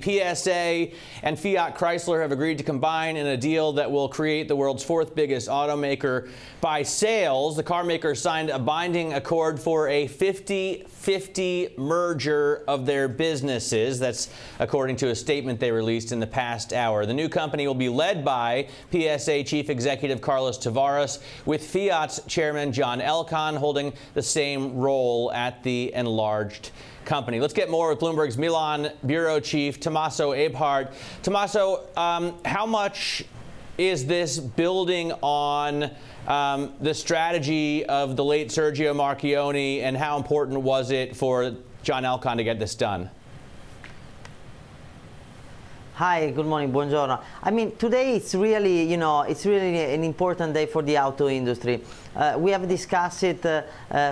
PSA and Fiat Chrysler have agreed to combine in a deal that will create the world's fourth biggest automaker by sales. The car maker signed a binding accord for a 50-50 merger of their businesses. That's according to a statement they released in the past hour. The new company will be led by PSA Chief Executive Carlos Tavares, with Fiat's Chairman John Elkann holding the same role at the enlarged company. Let's get more with Bloomberg's Milan Bureau Chief Tommaso Ebhardt. Tommaso, how much is this building on the strategy of the late Sergio Marchionne, and how important was it for John Elkann to get this done? Hi, good morning, buongiorno. I mean, today it's really, it's really an important day for the auto industry. We have discussed it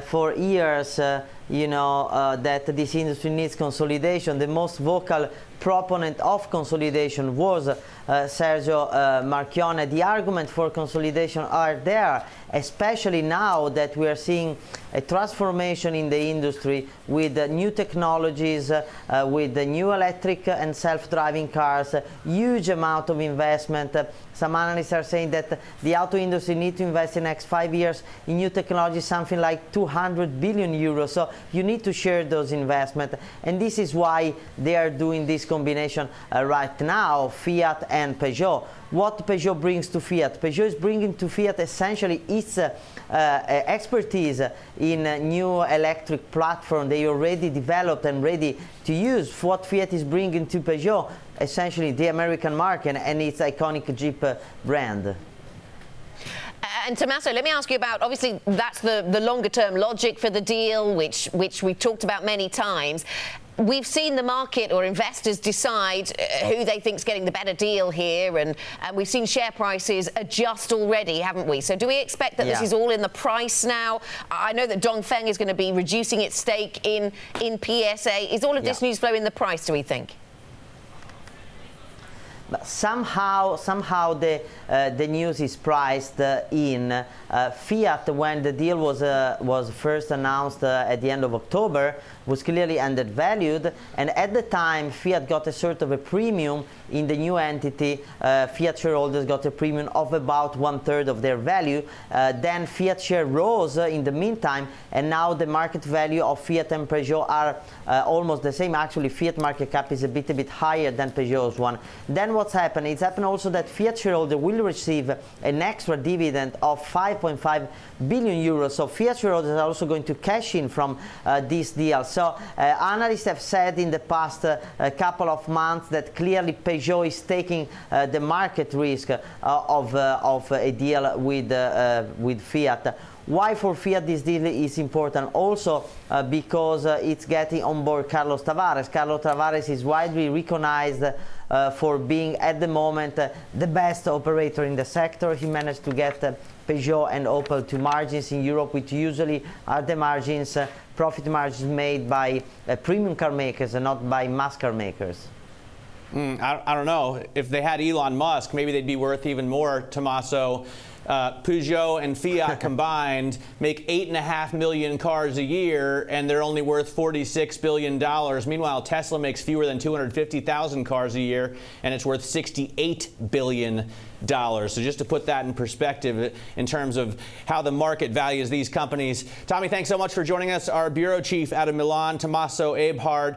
for years, that this industry needs consolidation. The most vocal proponent of consolidation was Sergio Marchionne. The argument for consolidation are there, especially now that we are seeing a transformation in the industry with new technologies, with the new electric and self-driving cars, huge amount of investment. Some analysts are saying that the auto industry needs to invest in the next 5 years in new technology, something like 200 billion euros. So you need to share those investments. And this is why they are doing this combination right now, Fiat and Peugeot. What Peugeot brings to Fiat? Peugeot is bringing to Fiat essentially its expertise in a new electric platform they already developed and ready to use. What Fiat is bringing to Peugeot, essentially the American market and its iconic Jeep brand. And Tommaso, let me ask you about, obviously that's the longer term logic for the deal, which we've talked about many times. We've seen the market or investors decide who they think is getting the better deal here, and we've seen share prices adjust already, haven't we? So do we expect that this is all in the price now? I know that Dongfeng is going to be reducing its stake in PSA. Is all of this news flow in the price, do we think? But somehow the news is priced in. Fiat, when the deal was first announced at the end of October, was clearly undervalued, and at the time Fiat got a sort of a premium in the new entity. Fiat shareholders got a premium of about 1/3 of their value. Then Fiat share rose in the meantime, and now the market value of Fiat and Peugeot are almost the same. Actually, Fiat market cap is a bit higher than Peugeot's one. Then what's happened? It's happened also that Fiat shareholder will receive an extra dividend of 5.5 billion euros. So Fiat shareholders are also going to cash in from this deal. So analysts have said in the past couple of months that clearly Peugeot is taking the market risk of a deal with Fiat. Why for Fiat this deal is important? Also because it's getting on board Carlos Tavares. Carlos Tavares is widely recognized for being at the moment the best operator in the sector. He managed to get Peugeot and Opel to margins in Europe, which usually are the margins, profit margins made by premium car makers and not by mass car makers. I don't know. If they had Elon Musk, maybe they'd be worth even more, Tommaso. Peugeot and Fiat combined make 8.5 million cars a year, and they're only worth $46 billion. Meanwhile, Tesla makes fewer than 250,000 cars a year, and it's worth $68 billion. So just to put that in perspective in terms of how the market values these companies. Tommy, thanks so much for joining us. Our bureau chief out of Milan, Tommaso Ebhardt.